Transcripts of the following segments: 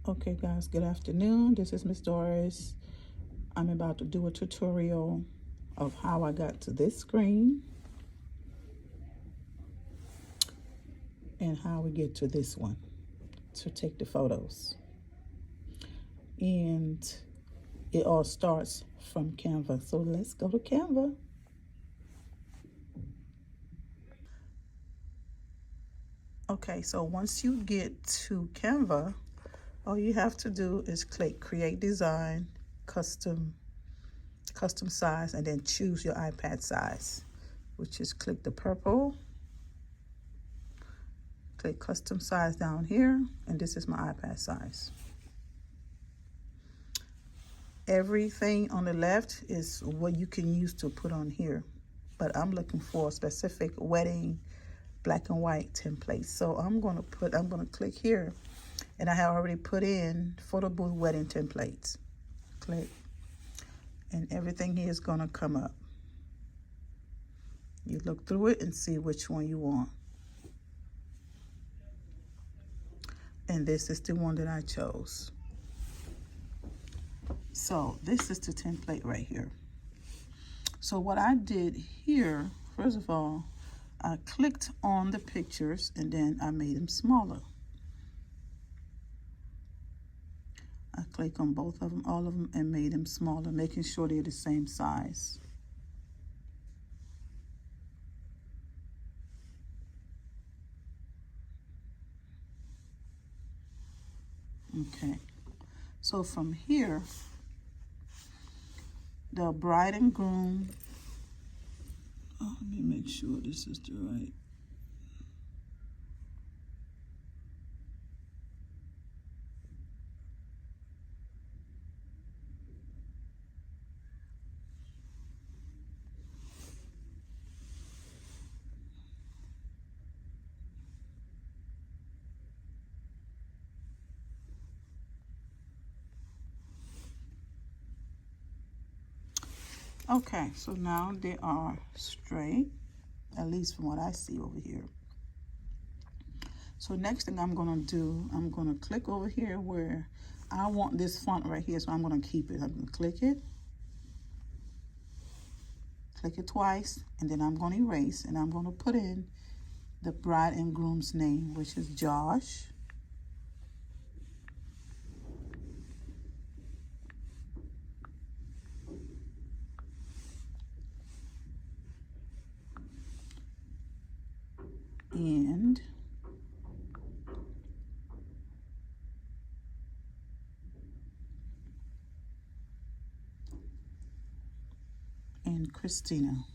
Okay guys, good afternoon. This is Miss Doris. I'm about to do a tutorial of how I got to this screen and how we get to this one to take the photos. And it all starts from Canva. So let's go to Canva. Okay, so once you get to Canva, all you have to do is click Create Design, Custom Size, and then choose your iPad size, which is click the purple, click Custom Size down here, and this is my iPad size. Everything on the left is what you can use to put on here, but I'm looking for a specific wedding black and white template. So I'm gonna click here, and I have already put in photo booth wedding templates. Click, and everything here is gonna come up. You look through it and see which one you want. And this is the one that I chose. So this is the template right here. So what I did here, first of all, I clicked on the pictures and then I made them smaller. I click on both of them, all of them, and made them smaller, making sure they're the same size. Okay, so from here, the bride and groom, let me make sure this is the right. Okay, so now they are straight, at least from what I see over here. So next thing I'm gonna do, I'm gonna click over here where I want this font right here, so I'm gonna keep it. I'm gonna click it twice, and then I'm gonna erase, and I'm gonna put in the bride and groom's name, which is Josh. And Christina.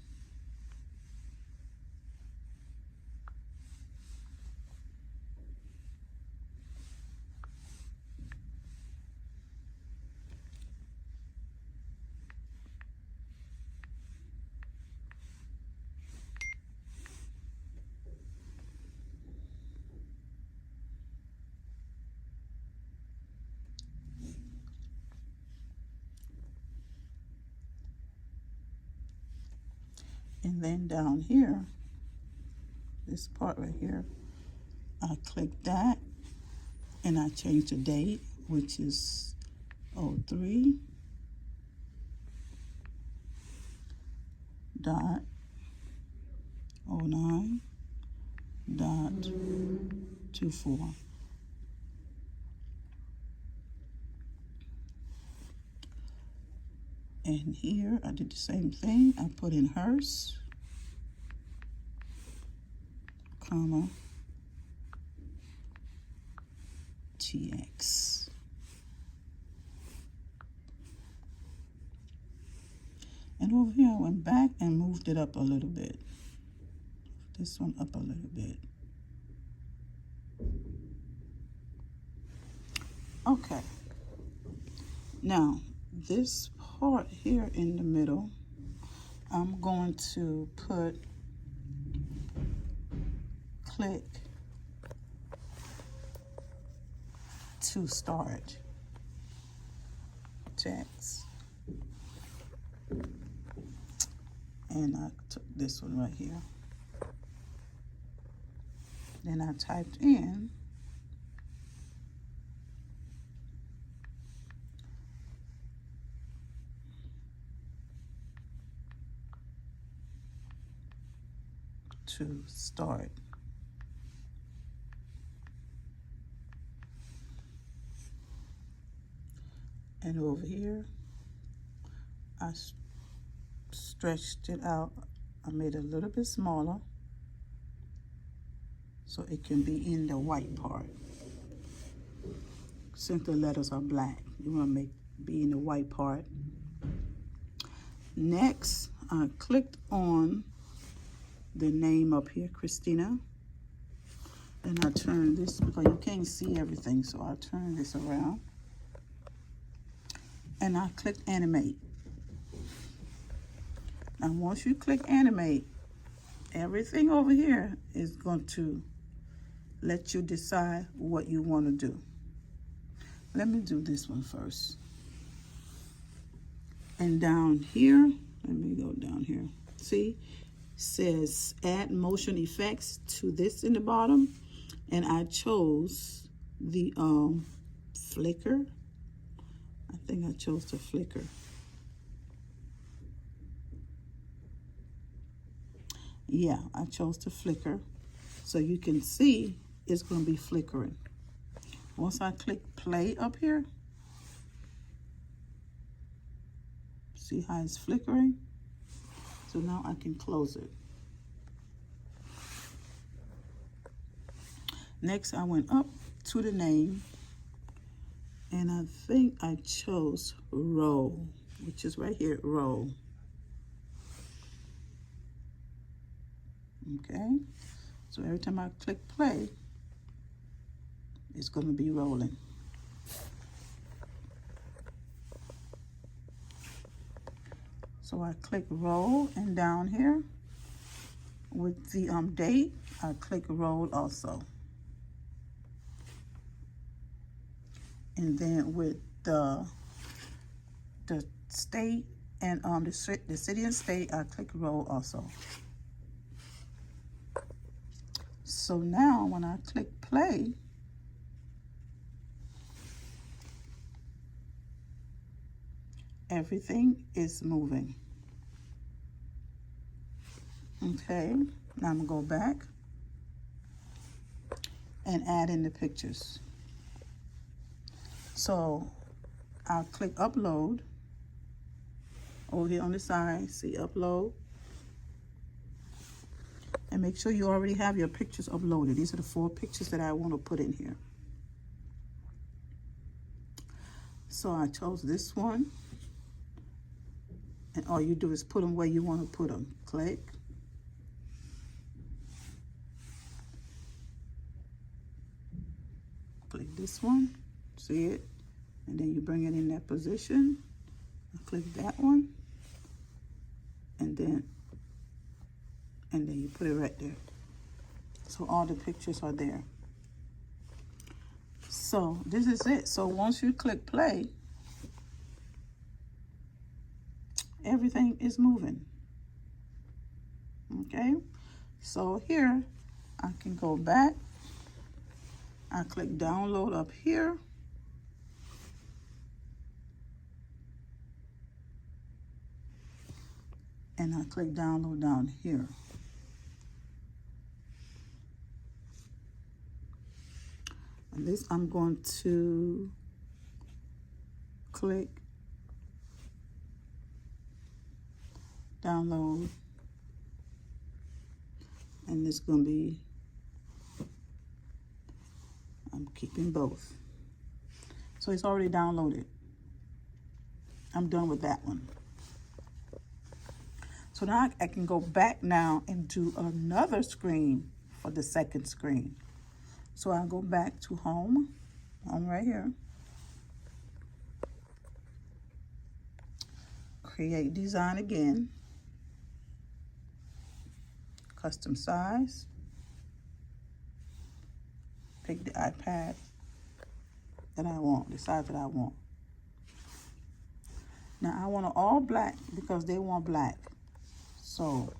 And then down here, this part right here, I click that and I change the date, which is 03 dot 09 dot 24. And here I did the same thing. I put in hearse, comma, TX. And over here I went back and moved it up a little bit. This one up a little bit. Okay. Now, this part here in the middle, I'm going to click to start text. And I took this one right here. Then I typed in to start. And over here, I stretched it out. I made it a little bit smaller so it can be in the white part. Since the letters are black, you want to be in the white part. Next, I clicked on the name up here, Christina. And I turn this, because you can't see everything, so I turn this around. And I click animate. Now once you click animate, everything over here is going to let you decide what you want to do. Let me do this one first. And down here, let me go down here. See, says add motion effects to this in the bottom. And I chose the flicker. I think I chose the flicker. Yeah, I chose the flicker. So you can see it's going to be flickering. Once I click play up here, see how it's flickering? So now I can close it. Next, I went up to the name, and I think I chose row, which is right here, row. Okay, so every time I click play, it's going to be rolling. So I click roll, and down here with the date, I click roll also. And then with the state and the city and state, I click roll also. So now when I click play, everything is moving. Okay, now I'm gonna go back and add in the pictures. So I'll click upload. Over here on the side, see upload. And make sure you already have your pictures uploaded. These are the 4 pictures that I want to put in here. So I chose this one. And all you do is put them where you want to put them. Click. Click this one. See it? And then you bring it in that position. Click that one. And then you put it right there. So all the pictures are there. So this is it. So once you click play, everything is moving. Okay, so here I can go back. I click download up here. And I click download down here. And this I'm going to click download, and it's going to be, I'm keeping both. So it's already downloaded. I'm done with that one. So now I can go back now and do another screen for the second screen. So I'll go back to home right here. Create design again. Custom size. Pick the iPad that I want, the size that I want. Now I want it all black because they want black. So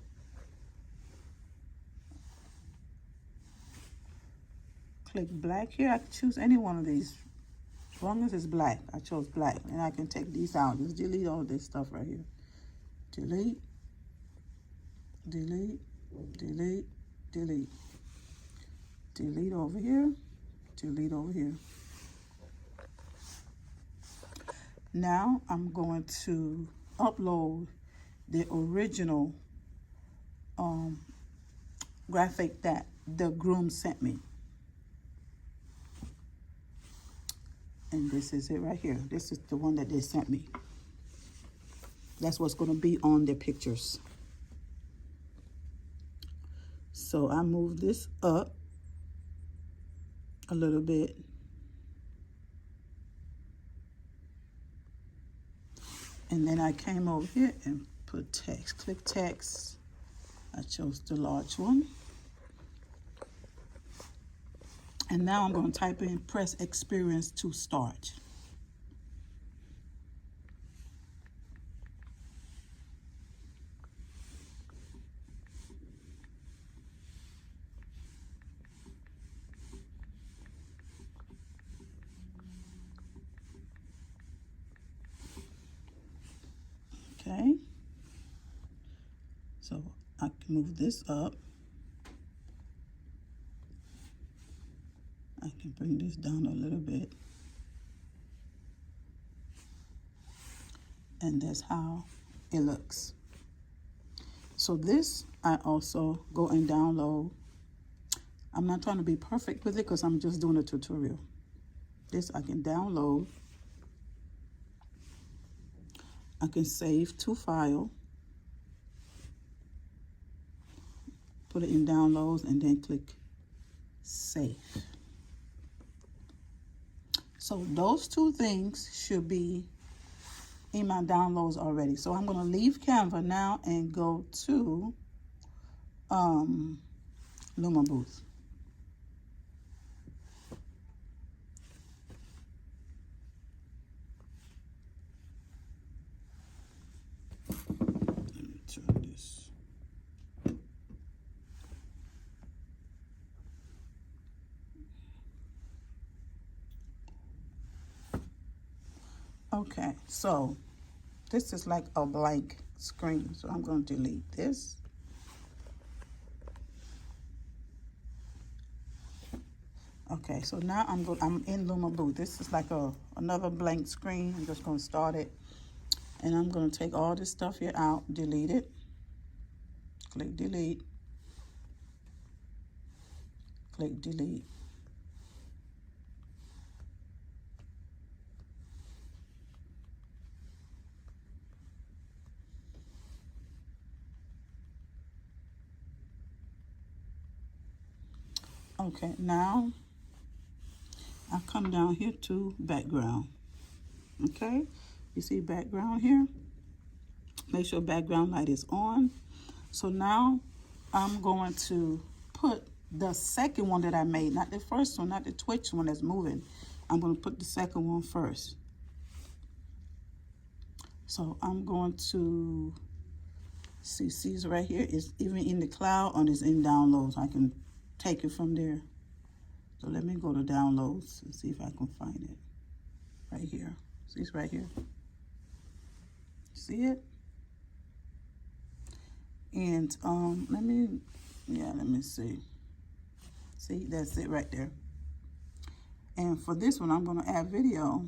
click black here. I can choose any one of these. As long as it's black, I chose black. And I can take these out. Just delete all this stuff right here. Delete, delete, delete, delete. Delete over here, delete over here. Now I'm going to upload the original graphic that the groom sent me. And this is it right here. This is the one that they sent me. That's what's going to be on their pictures. So I move this up a little bit. And then I came over here and put text. Click text. I chose the large one. And now I'm going to type in press experience to start. Okay. So I can move this up. I can bring this down a little bit. And that's how it looks. So this, I also go and download. I'm not trying to be perfect with it because I'm just doing a tutorial. This I can download. I can save to file. Put it in downloads and then click save. So those two things should be in my downloads already. So I'm going to leave Canva now and go to LumaBooth. Let me turn this. Okay, so this is like a blank screen. So I'm going to delete this. Okay, so now I'm in LumaBooth. This is like another blank screen. I'm just going to start it. And I'm going to take all this stuff here out, delete it. Click delete. Click delete. Okay, now I come down here to background. Okay, you see background here? Make sure background light is on. So now I'm going to put the second one that I made, not the first one, not the Twitch one that's moving. I'm going to put the second one first. So I'm going to see right here. It's even in the cloud or it's in downloads. I can take it from there. So let me go to downloads and see if I can find it. Right here. See, it's right here. See it? And let me see. See, that's it right there. And for this one, I'm going to add video.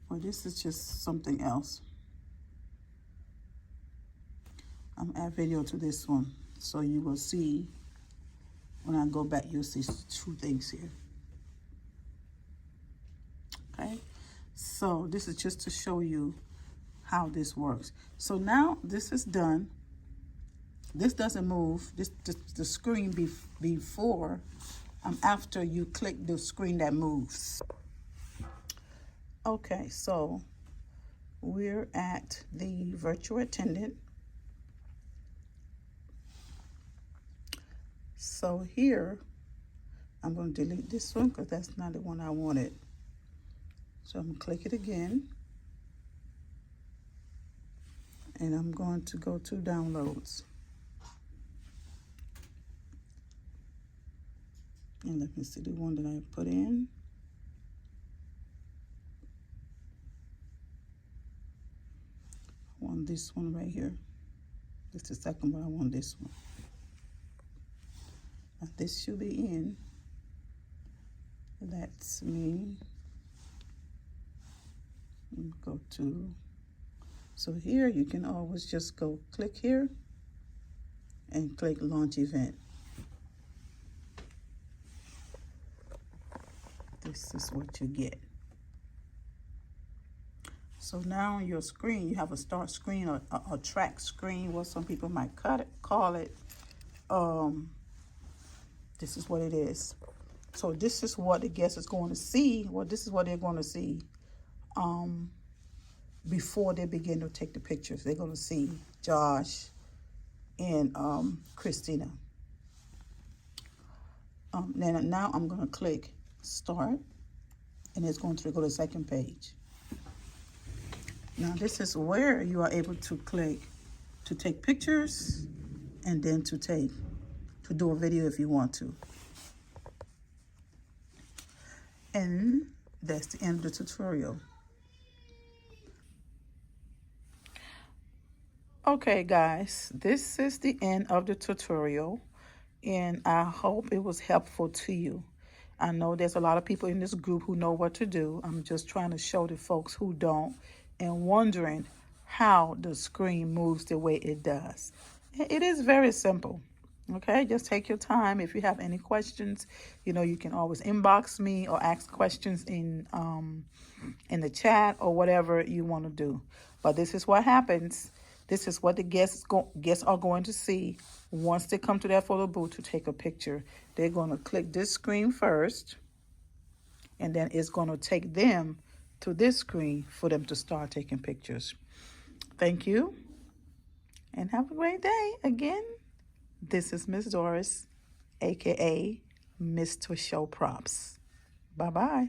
Well, this is just something else. I'm add video to this one. So you will see, when I go back, you'll see two things here. Okay? So this is just to show you how this works. So now this is done. This doesn't move. This the screen before, after you click the screen that moves. Okay, so we're at the virtual attendant. So here, I'm going to delete this one because that's not the one I wanted. So I'm going to click it again. And I'm going to go to downloads. And let me see the one that I put in. I want this one right here. That's the second one. I want this one. Now this should be in. That's me. Go to, so here you can always just go click here and click launch event. This is what you get. So now on your screen, you have a start screen or a track screen, what some people might call it. This is what it is. So this is what the guest is going to see. Well, this is what they're going to see before they begin to take the pictures. They're going to see Josh and Christina. Now I'm going to click start, and it's going to go to the second page. Now this is where you are able to click to take pictures and then to do a video if you want to. And that's the end of the tutorial. Okay guys, this is the end of the tutorial, and I hope it was helpful to you. I know there's a lot of people in this group who know what to do. I'm just trying to show the folks who don't and wondering how the screen moves the way it does. It is very simple. Okay, just take your time. If you have any questions, you can always inbox me or ask questions in the chat or whatever you want to do. But this is what happens. This is what the guests are going to see once they come to that photo booth to take a picture. They're going to click this screen first, and then it's going to take them to this screen for them to start taking pictures. Thank you, and have a great day. Again, this is Miss Doris, aka Mr. Show Props. Bye-bye.